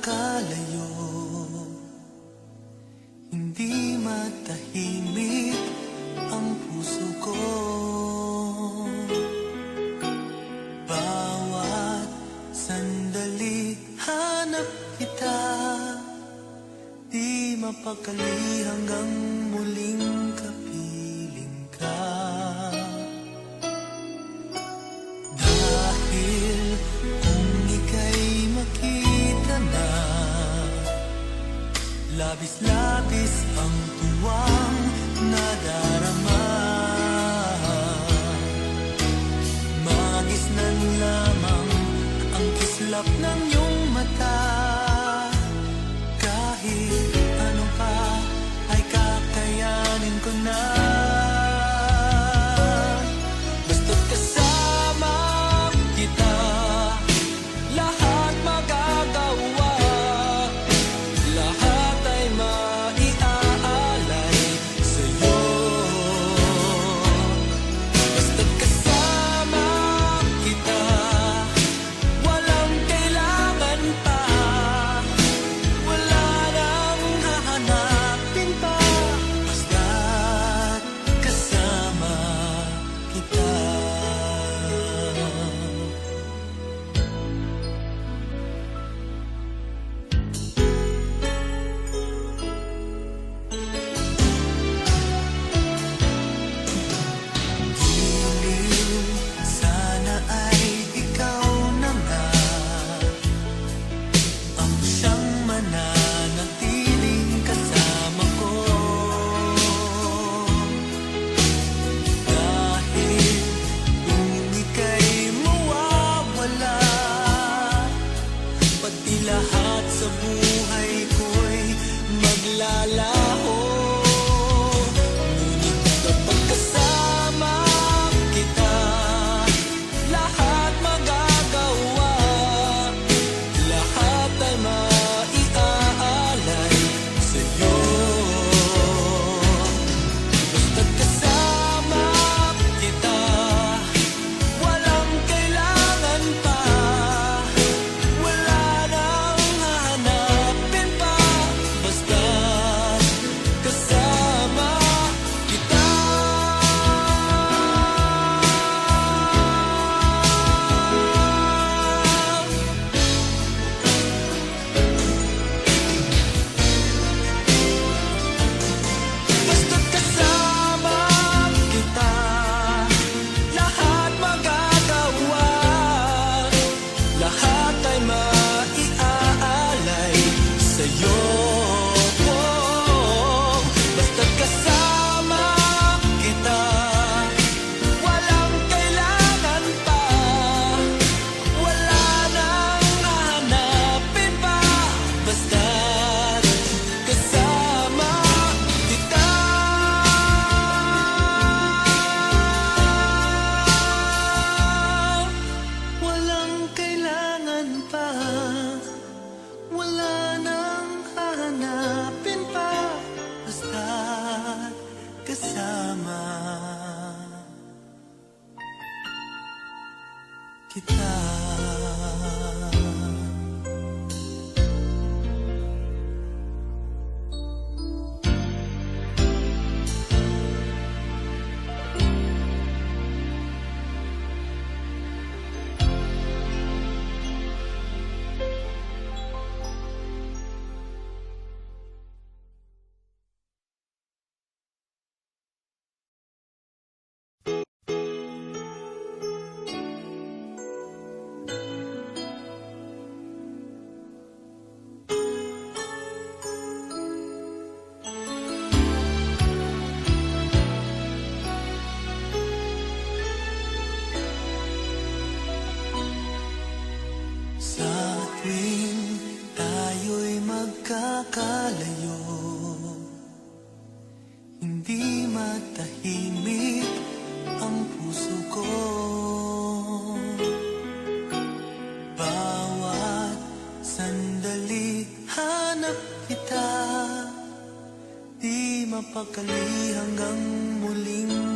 magkakalayo, hindi matahimik ang puso ko. Bawat sandali hanap kita, di mapakali hanggang muling kapiling ka. Dahil kung ika'y makita na, labis-labis ang tuwang nadarama. Magisnan lamang ang kislap ng iyong mata. Kahit ano pa ay kakayanin ko na. Basta't kasama kita, lahat magagawa. Lahat ay maiaalay sa'yo. Basta't kasama kita, walang kailangan pa. Wala nang hahanapin pa. Basta't kasama kita. Giliw, sana ay ikaw na nga ang siyang mananatiling kasama ko. Dahil kung ika'y mawawala, pati lahat sa buhay ko'y maglalaho. Ngunit kapag kasama kita, lahat magagawa. Lahat ay maiaalay sa'yo. Basta't kasama kita, walang kailangan pa. Wala nang hahanapin pa. Basta't kasama kita. Basta't kasama kita, lahat magagawa. Lahat ay maiaalay sa'yo. Basta't kasama kita, walang kailangan pa. Wala nang hahanapin pa. Basta't kasama kita. Walang kailangan pa. Wala nang hahanapin pa. Basta't kasama kita. Sa tuwing tayo'y magkakalayo, hindi matahimik ang puso ko. Bawat sandali hanap kita, di mapakali hanggang muling